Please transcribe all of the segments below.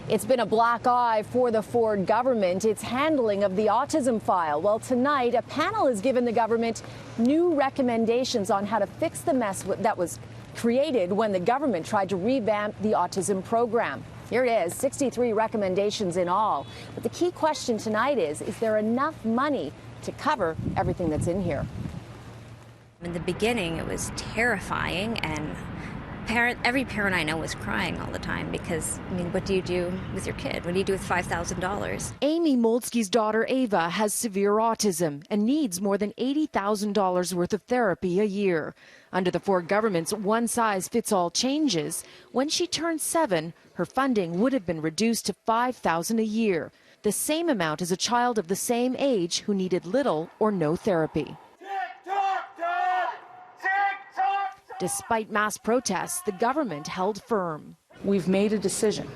It's been a black eye for the Ford government, its handling of the autism file. Well, tonight, a panel has given the government new recommendations on how to fix the mess that was created when the government tried to revamp the autism program. Here it is, 63 recommendations in all. But the key question tonight is there enough money to cover everything that's in here? In the beginning, it was terrifying, and every parent I know was crying all the time because, I mean, what do you do with your kid? What do you do with $5,000? Amy Moldsky's daughter Ava has severe autism and needs more than $80,000 worth of therapy a year. Under the Ford government's one-size-fits-all changes, when she turned 7, her funding would have been reduced to $5,000 a year, the same amount as a child of the same age who needed little or no therapy. Despite mass protests, the government held firm. We've made a decision.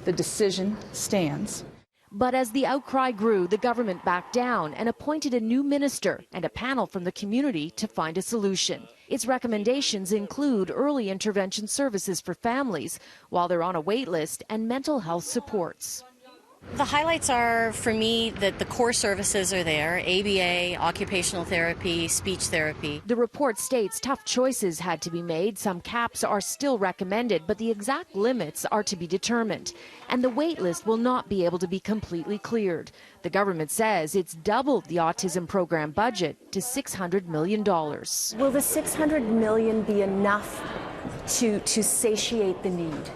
The decision stands. But as the outcry grew, the government backed down and appointed a new minister and a panel from the community to find a solution. Its recommendations include early intervention services for families while they're on a wait list and mental health supports. The highlights are, for me, that the core services are there: ABA, occupational therapy, speech therapy. The report states tough choices had to be made. Some caps are still recommended, but the exact limits are to be determined. And the wait list will not be able to be completely cleared. The government says it's doubled the autism program budget to $600 million. Will the $600 million be enough to satiate the need?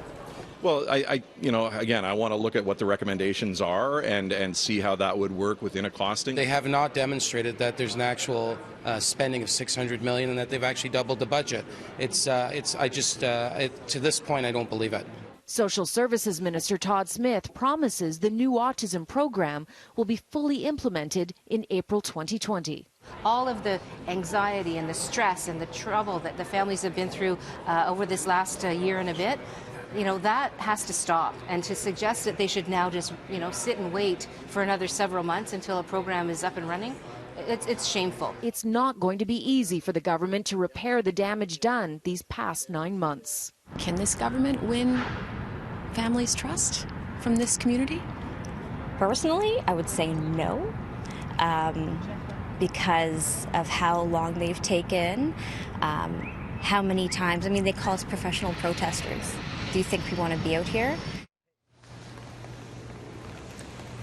Well, again, I want to look at what the recommendations are and see how that would work within a costing. They have not demonstrated that there's an actual spending of $600 million and that they've actually doubled the budget. To this point, I don't believe it. Social Services Minister Todd Smith promises the new autism program will be fully implemented in April 2020. All of the anxiety and the stress and the trouble that the families have been through over this last year and a bit, that has to stop. And to suggest that they should now just, sit and wait for another several months until a program is up and running, it's shameful. It's not going to be easy for the government to repair the damage done these past 9 months. Can this government win families' trust from this community? Personally, I would say no, because of how long they've taken, how many times. I mean, they call us professional protesters. Do you think we want to be out here?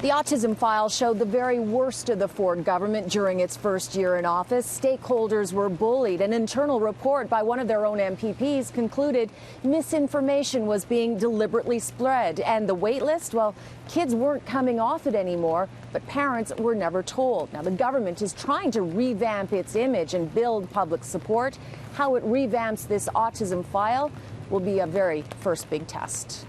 The autism file showed the very worst of the Ford government during its first year in office. Stakeholders were bullied. An internal report by one of their own MPPs concluded misinformation was being deliberately spread. And the wait list, well, kids weren't coming off it anymore, but parents were never told. Now, the government is trying to revamp its image and build public support. How it revamps this autism file will be a very first big test.